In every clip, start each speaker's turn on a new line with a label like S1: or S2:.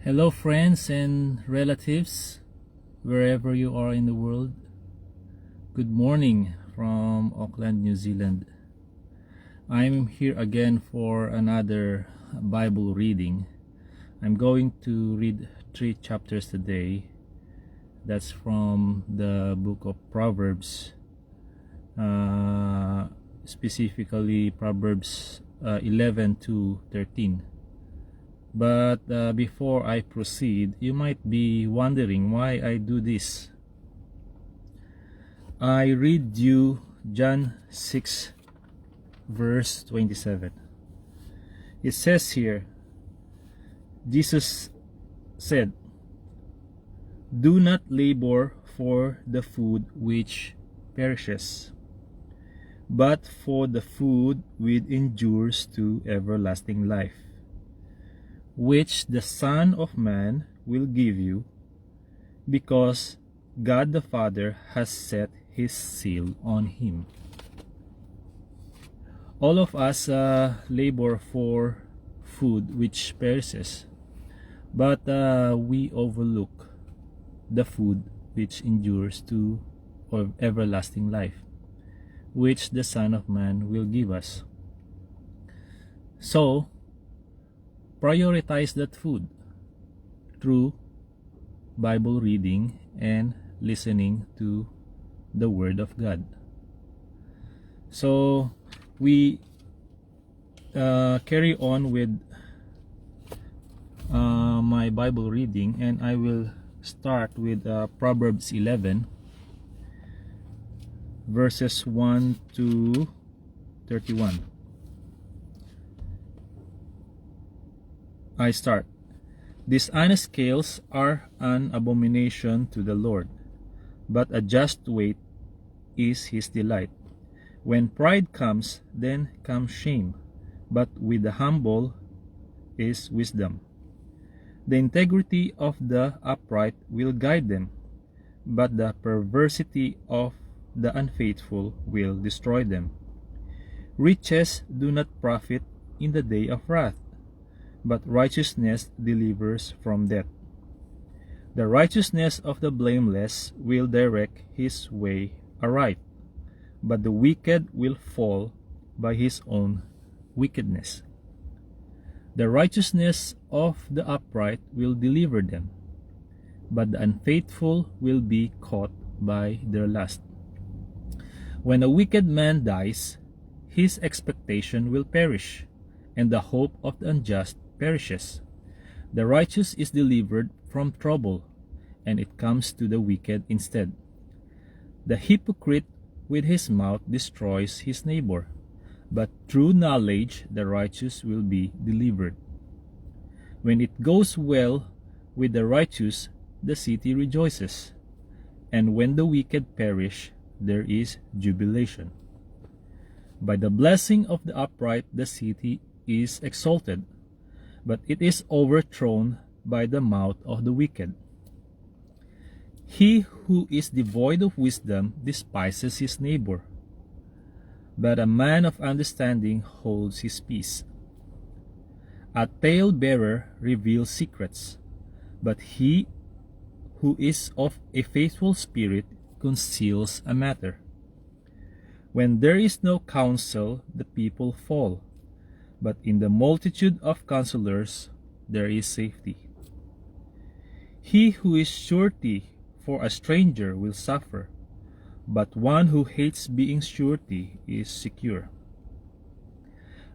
S1: Hello, friends and relatives, wherever you are in the world. Good morning from Auckland, New Zealand. I'm here again for another Bible reading. I'm going to read 3 chapters today. That's from the book of Proverbs, specifically Proverbs 11 to 13. But before I proceed, you might be wondering why I do this. I read you John 6 verse 27. It says here, Jesus said, "Do not labor for the food which perishes, but for the food which endures to everlasting life, which the Son of Man will give you, because God the Father has set his seal on him." All of us labor for food which perishes, but we overlook the food which endures to everlasting life, which the Son of Man will give us. So, prioritize that food through Bible reading and listening to the Word of God. So we carry on with my Bible reading, and I will start with Proverbs 11 verses 1 to 31. I start. Dishonest scales are an abomination to the Lord, but a just weight is his delight. When pride comes, then comes shame, but with the humble is wisdom. The integrity of the upright will guide them, but the perversity of the unfaithful will destroy them. Riches do not profit in the day of wrath, but righteousness delivers from death. The righteousness of the blameless will direct his way aright, but the wicked will fall by his own wickedness. The righteousness of the upright will deliver them, but the unfaithful will be caught by their lust. When a wicked man dies, his expectation will perish, and the hope of the unjust perishes. The righteous is delivered from trouble, and it comes to the wicked instead. The hypocrite with his mouth destroys his neighbor, but through knowledge the righteous will be delivered. When it goes well with the righteous, the city rejoices, and when the wicked perish, there is jubilation. By the blessing of the upright the city is exalted, but it is overthrown by the mouth of the wicked. He who is devoid of wisdom despises his neighbor, but a man of understanding holds his peace. A talebearer reveals secrets, but he who is of a faithful spirit conceals a matter. When there is no counsel, the people fall, but in the multitude of counselors there is safety. He who is surety for a stranger will suffer, but one who hates being surety is secure.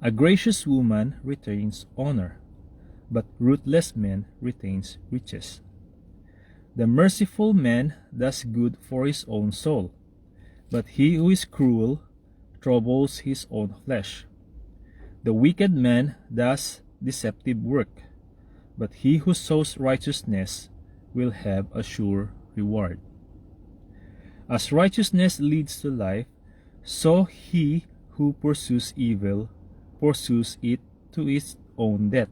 S1: A gracious woman retains honor, but ruthless man retains riches. The merciful man does good for his own soul, but he who is cruel troubles his own flesh. The wicked man does deceptive work, but he who sows righteousness will have a sure reward. As righteousness leads to life, so he who pursues evil pursues it to its own death.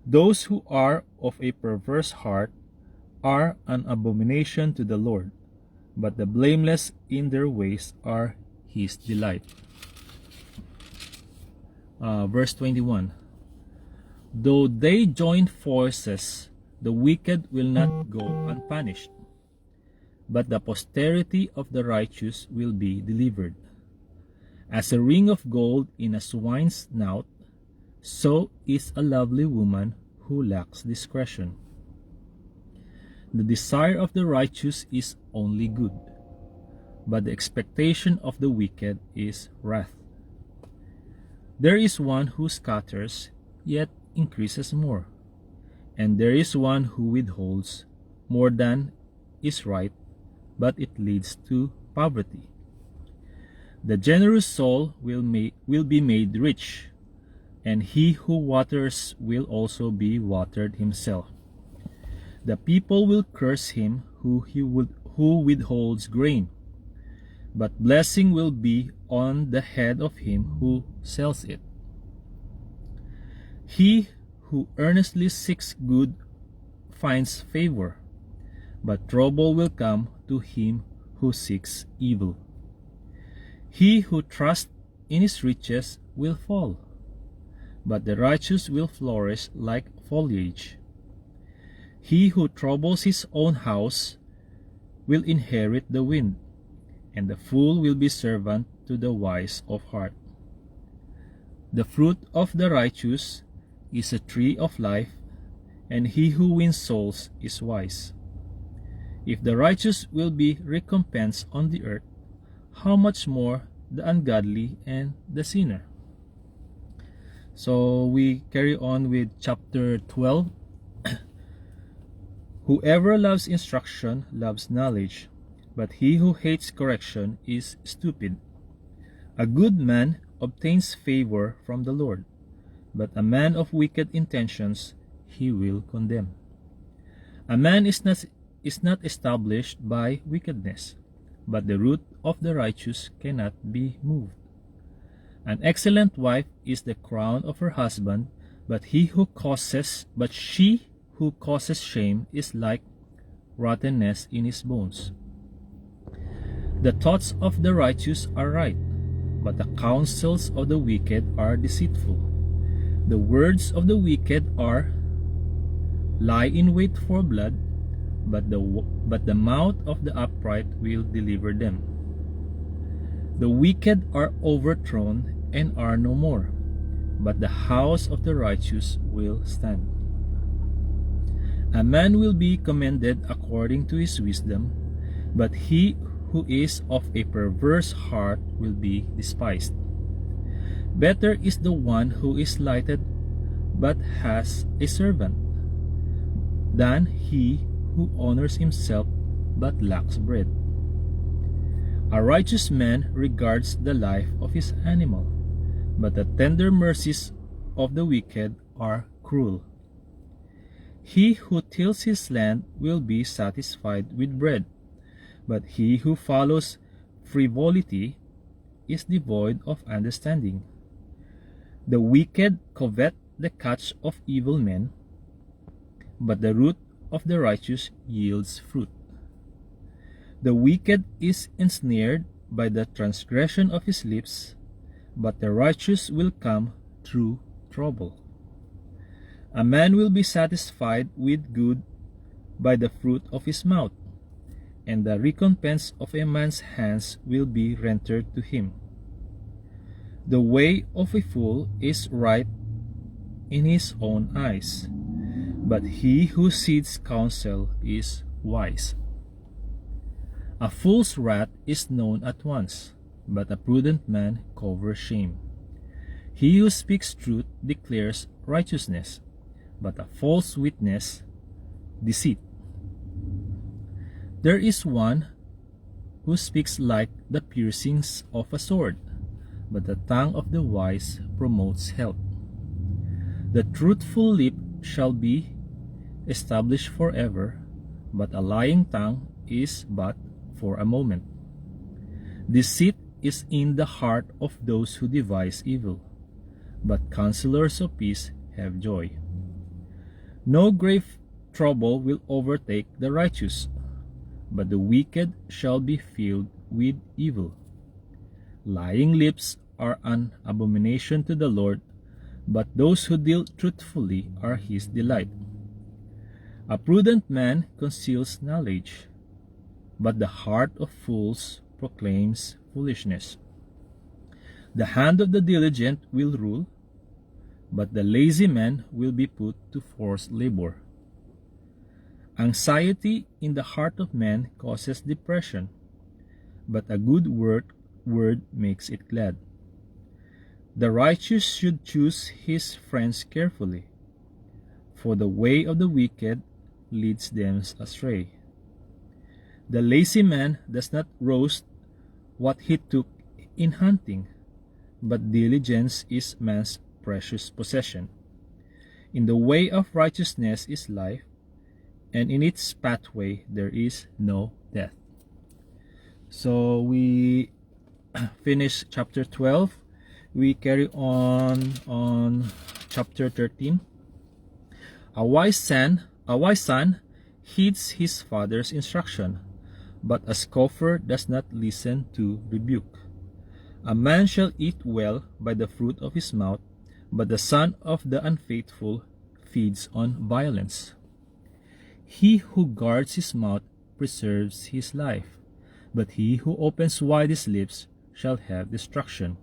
S1: Those who are of a perverse heart are an abomination to the Lord, but the blameless in their ways are his delight. Verse 21. Though they join forces, the wicked will not go unpunished, but the posterity of the righteous will be delivered. As a ring of gold in a swine's snout, so is a lovely woman who lacks discretion. The desire of the righteous is only good, but the expectation of the wicked is wrath. There is one who scatters, yet increases more, and there is one who withholds more than is right, but it leads to poverty. The generous soul will be made rich, and he who waters will also be watered himself. The people will curse him who withholds grain, but blessing will be on the head of him who sells it. He who earnestly seeks good finds favor, but trouble will come to him who seeks evil. He who trusts in his riches will fall, but the righteous will flourish like foliage. He who troubles his own house will inherit the wind, and the fool will be servant to the wise of heart. The fruit of the righteous is a tree of life, and he who wins souls is wise. If the righteous will be recompensed on the earth, how much more the ungodly and the sinner? So we carry on with chapter 12. Whoever loves instruction loves knowledge, but he who hates correction is stupid. A good man obtains favor from the Lord, but a man of wicked intentions he will condemn. A man is not established by wickedness, but the root of the righteous cannot be moved. An excellent wife is the crown of her husband, but she who causes shame is like rottenness in his bones. The thoughts of the righteous are right, but the counsels of the wicked are deceitful. The words of the wicked are lie in wait for blood, but the mouth of the upright will deliver them. The wicked are overthrown and are no more, but the house of the righteous will stand. A man will be commended according to his wisdom, but he who is of a perverse heart will be despised. Better is the one who is slighted but has a servant, than he who honors himself but lacks bread. A righteous man regards the life of his animal, but the tender mercies of the wicked are cruel. He who tills his land will be satisfied with bread, but he who follows frivolity is devoid of understanding. The wicked covet the catch of evil men, but the root of the righteous yields fruit. The wicked is ensnared by the transgression of his lips, but the righteous will come through trouble. A man will be satisfied with good by the fruit of his mouth, and the recompense of a man's hands will be rendered to him. The way of a fool is right in his own eyes, but he who seeks counsel is wise. A fool's wrath is known at once, but a prudent man covers shame. He who speaks truth declares righteousness, but a false witness deceit. There is one who speaks like the piercings of a sword, but the tongue of the wise promotes health. The truthful lip shall be established forever, but a lying tongue is but for a moment. Deceit is in the heart of those who devise evil, but counselors of peace have joy. No grave trouble will overtake the righteous, but the wicked shall be filled with evil. Lying lips are an abomination to the Lord, but those who deal truthfully are his delight. A prudent man conceals knowledge, but the heart of fools proclaims foolishness. The hand of the diligent will rule, but the lazy man will be put to forced labor. Anxiety in the heart of man causes depression, but a good word makes it glad. The righteous should choose his friends carefully, for the way of the wicked leads them astray. The lazy man does not roast what he took in hunting, but diligence is man's precious possession. In the way of righteousness is life, and in its pathway there is no death. So we finish chapter 12. We carry on chapter 13. A wise son heeds his father's instruction, but a scoffer does not listen to rebuke. A man shall eat well by the fruit of his mouth, but the son of the unfaithful feeds on violence. He who guards his mouth preserves his life, but he who opens wide his lips shall have destruction.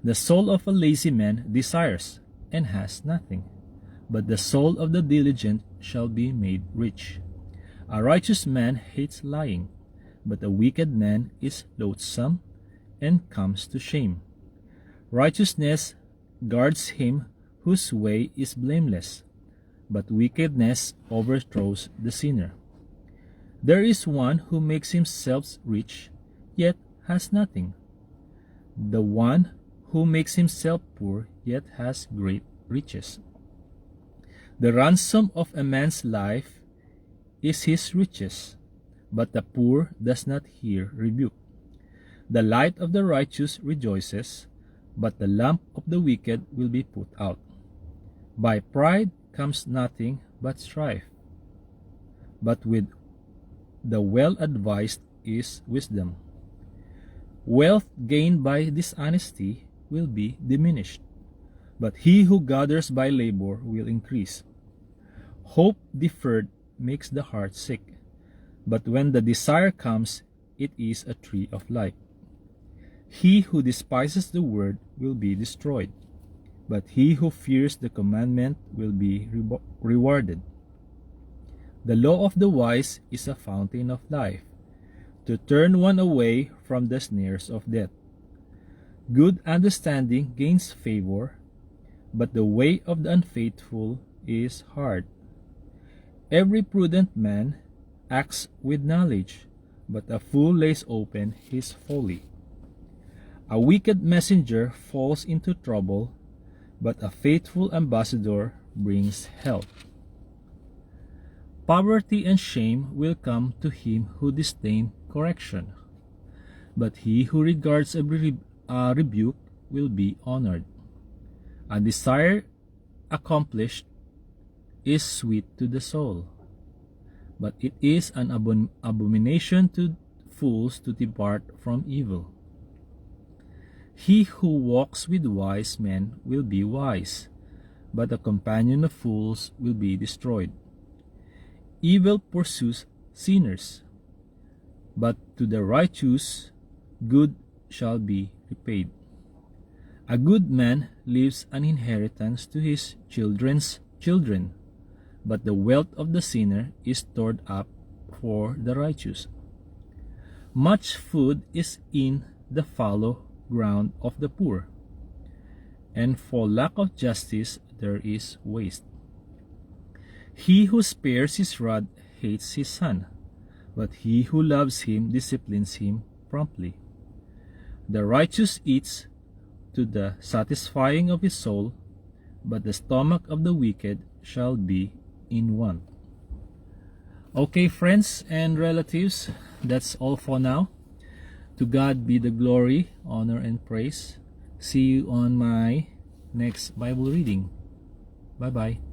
S1: The soul of a lazy man desires, and has nothing, but the soul of the diligent shall be made rich. A righteous man hates lying, but a wicked man is loathsome and comes to shame. Righteousness guards him whose way is blameless, but wickedness overthrows the sinner. There is one who makes himself rich, yet has nothing. The one who makes himself poor, yet has great riches. The ransom of a man's life is his riches, but the poor does not hear rebuke. The light of the righteous rejoices, but the lamp of the wicked will be put out. By pride comes nothing but strife, but with the well-advised is wisdom. Wealth gained by dishonesty will be diminished, but he who gathers by labor will increase. Hope deferred makes the heart sick, but when the desire comes, it is a tree of life. He who despises the word will be destroyed, but he who fears the commandment will be rewarded. The law of the wise is a fountain of life, to turn one away from the snares of death. Good understanding gains favor, but the way of the unfaithful is hard. Every prudent man acts with knowledge, but a fool lays open his folly. A wicked messenger falls into trouble, but a faithful ambassador brings health. Poverty and shame will come to him who disdains correction, but he who regards a rebuke will be honored. A desire accomplished is sweet to the soul, but it is an abomination to fools to depart from evil. He who walks with wise men will be wise, but a companion of fools will be destroyed. Evil pursues sinners, but to the righteous good shall be repaid. A good man leaves an inheritance to his children's children, but the wealth of the sinner is stored up for the righteous. Much food is in the fallow ground of the poor, and for lack of justice there is waste. He who spares his rod hates his son, but he who loves him disciplines him promptly. The righteous eats to the satisfying of his soul, but the stomach of the wicked shall be in want. Okay, friends and relatives, that's all for now. To God be the glory, honor, and praise. See you on my next Bible reading. Bye-bye.